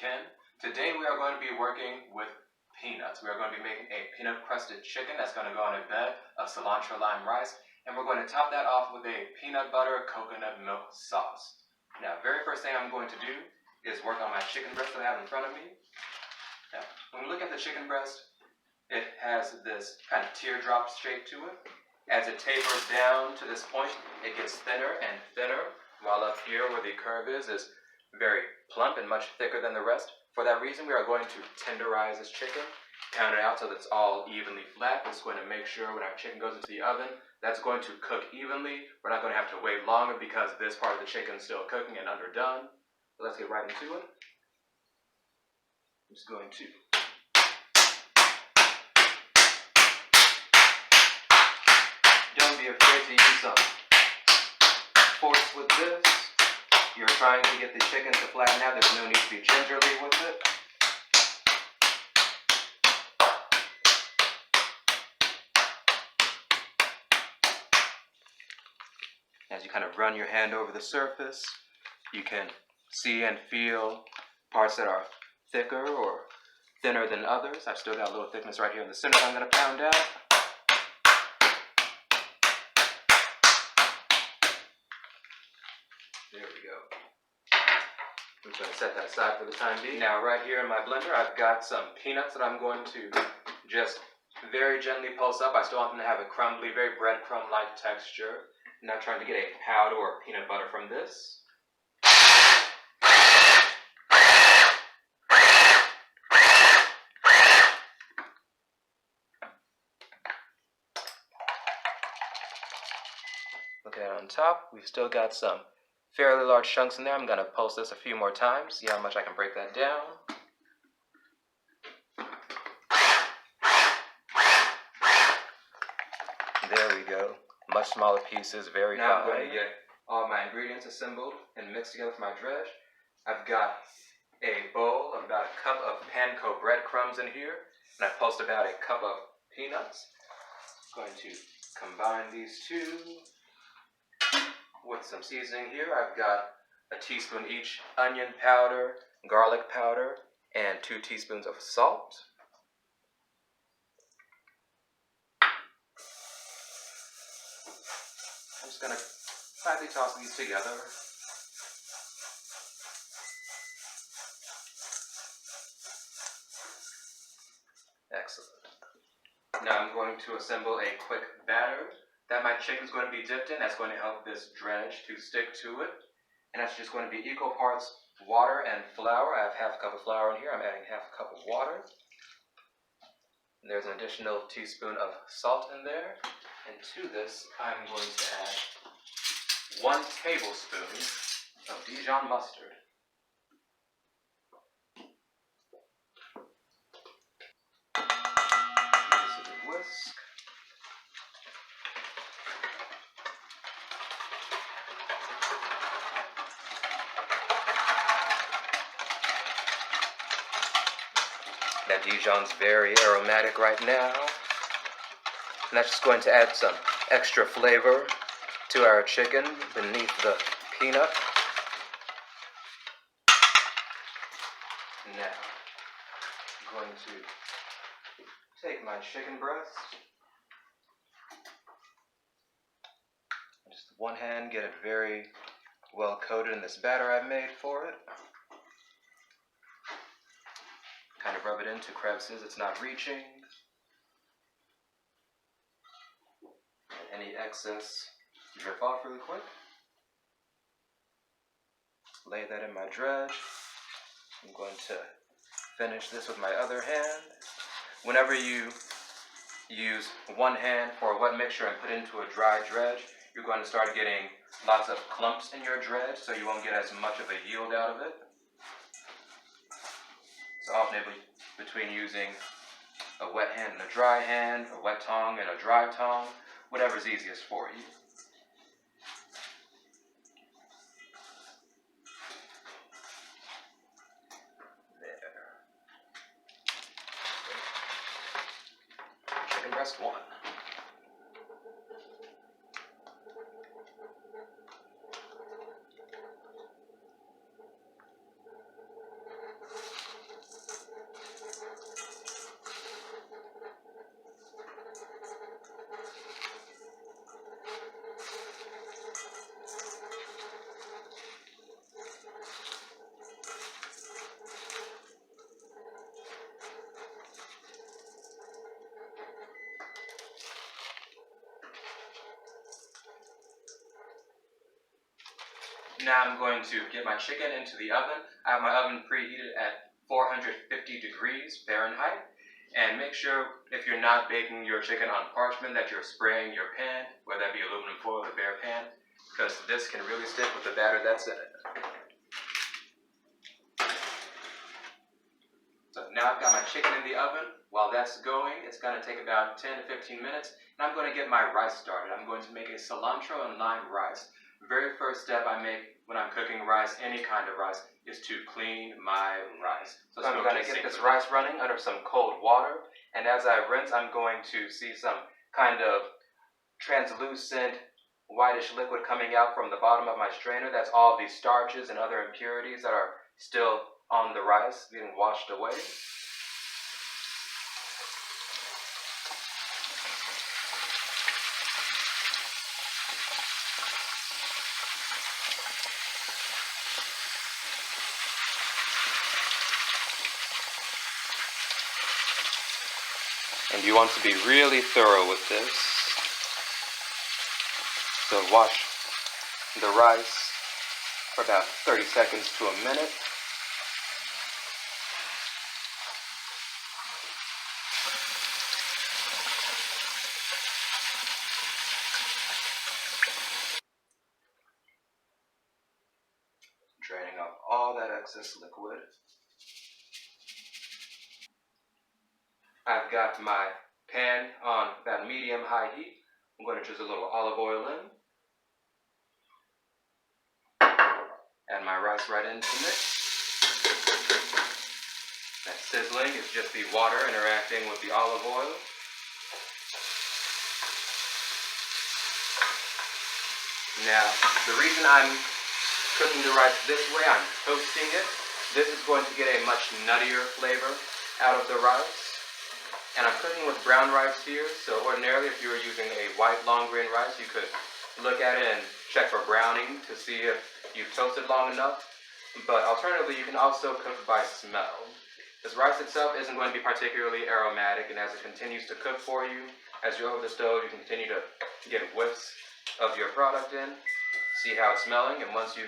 Ken. Today we are going to be working with peanuts. We are going to be making a peanut crusted chicken that's going to go on a bed of cilantro lime rice, and we're going to top that off with a peanut butter coconut milk sauce. Now, very first thing I'm going to do is work on my chicken breast that I have in front of me. Now, when we look at the chicken breast, it has this kind of teardrop shape to it. As it tapers down to this point, it gets thinner and thinner, while up here where the curve is very plump and much thicker than the rest. For that reason, we are going to tenderize this chicken, pound it out so that it's all evenly flat. It's going to make sure when our chicken goes into the oven, that's going to cook evenly. We're not going to have to wait longer because this part of the chicken is still cooking and underdone. So let's get right into it. I'm just going to don't be afraid to use some force with this. You're trying to get the chicken to flatten out. There's no need to be gingerly with it. As you kind of run your hand over the surface, you can see and feel parts that are thicker or thinner than others. I've still got a little thickness right here in the center that I'm going to pound out. There we go. I'm just going to set that aside for the time being. Now, right here in my blender, I've got some peanuts that I'm going to just very gently pulse up. I still want them to have a crumbly, very breadcrumb-like texture. I'm not trying to get a powder or peanut butter from this. Look at it on top. We've still got some fairly large chunks in there. I'm going to pulse this a few more times, see how much I can break that down. There we go. Much smaller pieces, very fine. Now I'm going to get all my ingredients assembled and mixed together for my dredge. I've got a bowl of about a cup of Panko breadcrumbs in here, and I've pulsed about a cup of peanuts. I'm going to combine these two with some seasoning here. I've got a teaspoon each onion powder, garlic powder, and 2 teaspoons of salt. I'm just going to slightly toss these together. Excellent. Now I'm going to assemble a quick batter that my chicken is going to be dipped in. That's going to help this dredge to stick to it. And that's just going to be equal parts water and flour. I have half a cup of flour in here. I'm adding half a cup of water. And there's an additional teaspoon of salt in there. And to this, I'm going to add 1 tablespoon of Dijon mustard. Give this a good whisk. That Dijon's very aromatic right now. And that's just going to add some extra flavor to our chicken beneath the peanut. Now, I'm going to take my chicken breast. Just with one hand, get it very well coated in this batter I've made for it. Kind of rub it into crevices it's not reaching. And any excess drip off really quick. Lay that in my dredge. I'm going to finish this with my other hand. Whenever you use one hand for a wet mixture and put it into a dry dredge, you're going to start getting lots of clumps in your dredge, so you won't get as much of a yield out of it. So alternately between using a wet hand and a dry hand, a wet tongue and a dry tongue, whatever's easiest for you. There. Chicken breast 1. Now I'm going to get my chicken into the oven. I have my oven preheated at 450 degrees Fahrenheit. And make sure, if you're not baking your chicken on parchment, that you're spraying your pan, whether that be aluminum foil or bare pan, because this can really stick with the batter that's in it. So now I've got my chicken in the oven. While that's going, it's going to take about 10 to 15 minutes, and I'm going to get my rice started. I'm going to make a cilantro and lime rice. The very first step I make when I'm cooking rice, any kind of rice, is to clean my rice. So I'm going to get this rice running under some cold water, and as I rinse, I'm going to see some kind of translucent whitish liquid coming out from the bottom of my strainer. That's all the starches and other impurities that are still on the rice being washed away. And you want to be really thorough with this. So wash the rice for about 30 seconds to a minute. Draining off all that excess liquid. I've got my pan on about medium-high heat. I'm going to drizzle a little olive oil in. Add my rice right into the mix. That sizzling is just the water interacting with the olive oil. Now, the reason I'm cooking the rice this way, I'm toasting it. This is going to get a much nuttier flavor out of the rice. And I'm cooking with brown rice here, so ordinarily if you were using a white long grain rice, you could look at it and check for browning to see if you've toasted long enough. But alternatively, you can also cook by smell. This rice itself isn't going to be particularly aromatic, and as it continues to cook for you, as you're over the stove, you can continue to get whiffs of your product in, see how it's smelling, and once you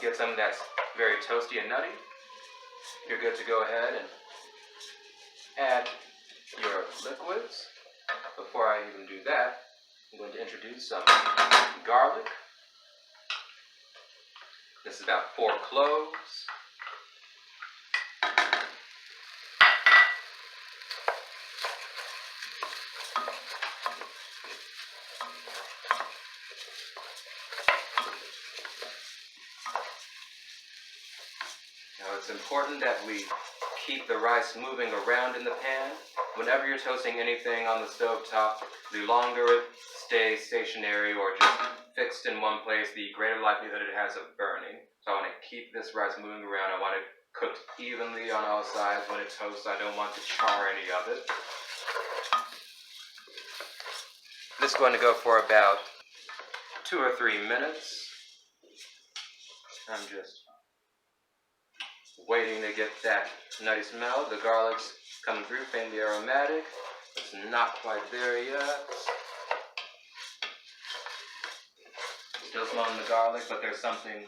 get something that's very toasty and nutty, you're good to go ahead and add your liquids. Before I even do that, I'm going to introduce some garlic. This is about 4 cloves. Now it's important that we keep the rice moving around in the pan. Whenever you're toasting anything on the stove top, the longer it stays stationary or just fixed in one place, the greater likelihood it has of burning. So I want to keep this rice moving around. I want it cooked evenly on all sides. When it toasts, I don't want to char any of it. This is going to go for about 2 or 3 minutes. I'm just waiting to get that nutty smell. The garlic's coming through, faintly aromatic. It's not quite there yet. Still smelling the garlic, but there's something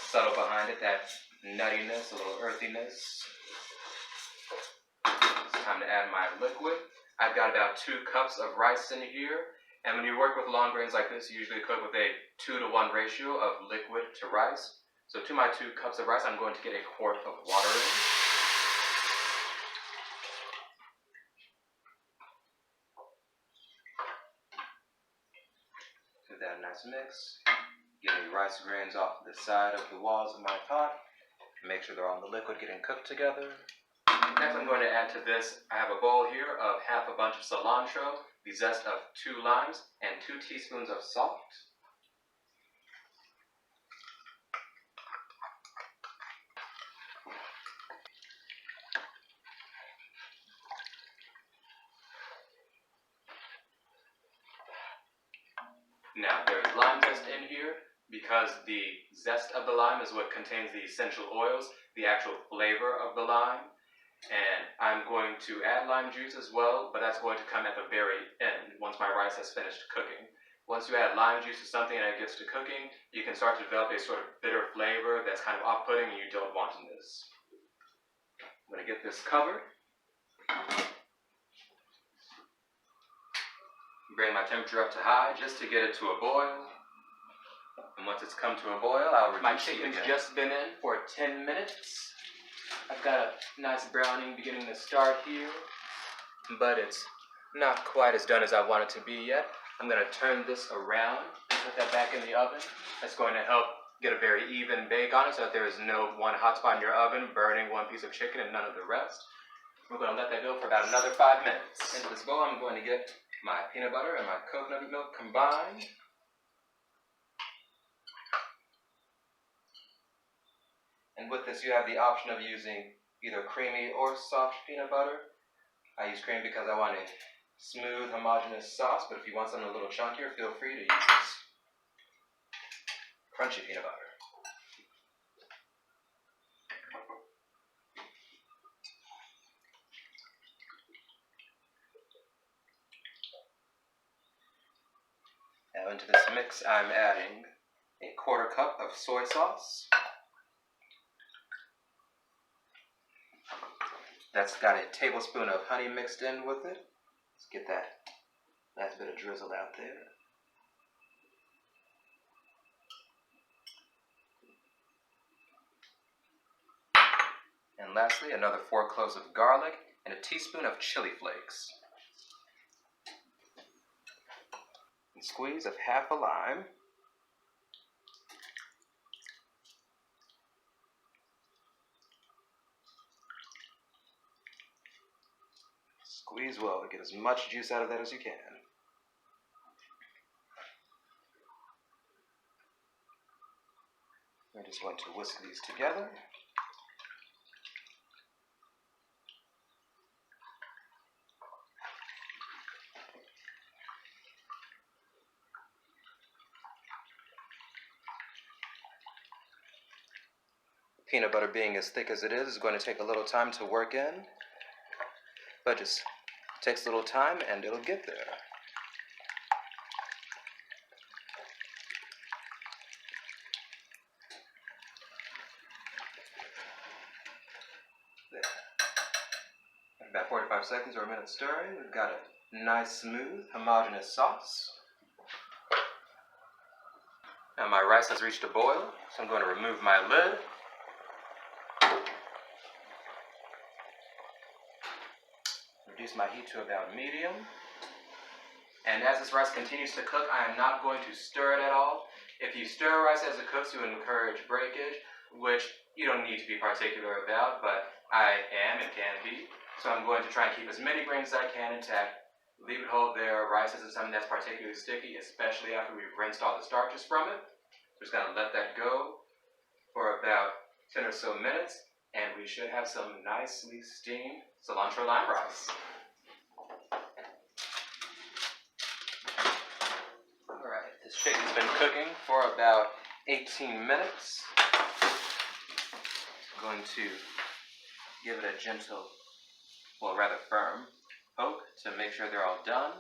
subtle behind it, that nuttiness, a little earthiness. It's time to add my liquid. I've got about 2 cups of rice in here, and when you work with long grains like this, you usually cook with a 2-to-1 ratio of liquid to rice. So to my 2 cups of rice, I'm going to get 1 quart of water in. Give that a nice mix. Get any rice grains off the side of the walls of my pot. Make sure they're all in the liquid getting cooked together. Next I'm going to add to this, I have a bowl here of half a bunch of cilantro, the zest of 2 limes, and 2 teaspoons of salt. Now, there's lime zest in here because the zest of the lime is what contains the essential oils, the actual flavor of the lime. And I'm going to add lime juice as well, but that's going to come at the very end, once my rice has finished cooking. Once you add lime juice to something and it gets to cooking, you can start to develop a sort of bitter flavor that's kind of off-putting and you don't want in this. I'm going to get this covered. Bring my temperature up to high just to get it to a boil. And once it's come to a boil, I'll reduce. My chicken's just been in for 10 minutes. I've got a nice browning beginning to start here, but it's not quite as done as I want it to be yet. I'm going to turn this around and put that back in the oven. That's going to help get a very even bake on it so that there is no one hot spot in your oven burning one piece of chicken and none of the rest. We're going to let that go for about another 5 minutes. Into this bowl, I'm going to get my peanut butter and my coconut milk combined. And with this, you have the option of using either creamy or soft peanut butter. I use cream because I want a smooth, homogeneous sauce, but if you want something a little chunkier, feel free to use crunchy peanut butter. Now into this mix, I'm adding a 1/4 cup of soy sauce. That's got a tablespoon of honey mixed in with it. Let's get that nice bit of drizzle out there. And lastly, another 4 cloves of garlic and a teaspoon of chili flakes. And squeeze of half a lime. Squeeze well to get as much juice out of that as you can. I'm just going to whisk these together. Peanut butter being as thick as it is going to take a little time to work in, but just takes a little time and it'll get there. There. About 45 seconds or a minute stirring, we've got a nice, smooth, homogeneous sauce. Now my rice has reached a boil, so I'm going to remove my lid. Reduce my heat to about medium. And as this rice continues to cook, I am not going to stir it at all. If you stir rice as it cooks, you encourage breakage, which you don't need to be particular about, but I am and can be. So I'm going to try and keep as many grains as I can intact. Leave it hold there. Rice isn't something that's particularly sticky, especially after we've rinsed all the starches from it. Just going to let that go for about 10 or so minutes, and we should have some nicely steamed cilantro lime rice. Alright, this chicken's been cooking for about 18 minutes. I'm going to give it a gentle, well, rather firm poke to make sure they're all done.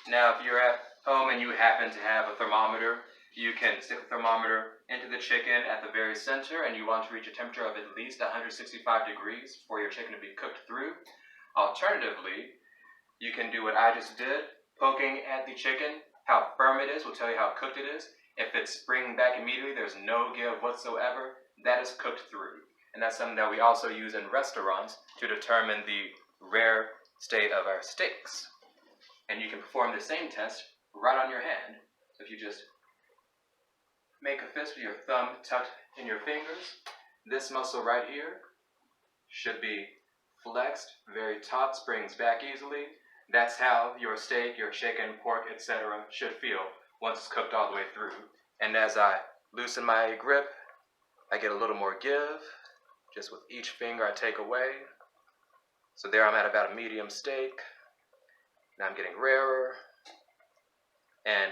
Now, if you're at home and you happen to have a thermometer, you can stick the thermometer into the chicken at the very center, and you want to reach a temperature of at least 165 degrees for your chicken to be cooked through. Alternatively, you can do what I just did, poking at the chicken. How firm it is will tell you how cooked it is. If it's springing back immediately, there's no give whatsoever, that is cooked through. And that's something that we also use in restaurants to determine the rare state of our steaks. And you can perform the same test right on your hand. So if you just make a fist with your thumb tucked in your fingers, this muscle right here should be flexed, very taut, springs back easily. That's how your steak, your chicken, pork, etc. should feel once it's cooked all the way through. And as I loosen my grip, I get a little more give. Just with each finger I take away. So there I'm at about a medium steak. Now I'm getting rarer. And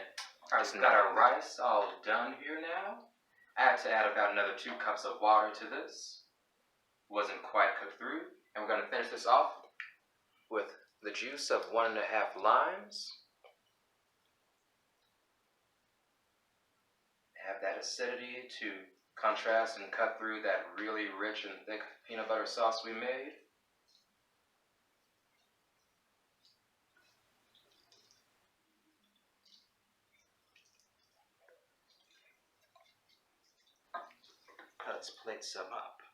I've got our rice all done here now. I had to add about another 2 cups of water to this. Wasn't quite cooked through. And we're going to finish this off with the juice of 1½ limes. Add that acidity to contrast and cut through that really rich and thick peanut butter sauce we made. Let's plate some up.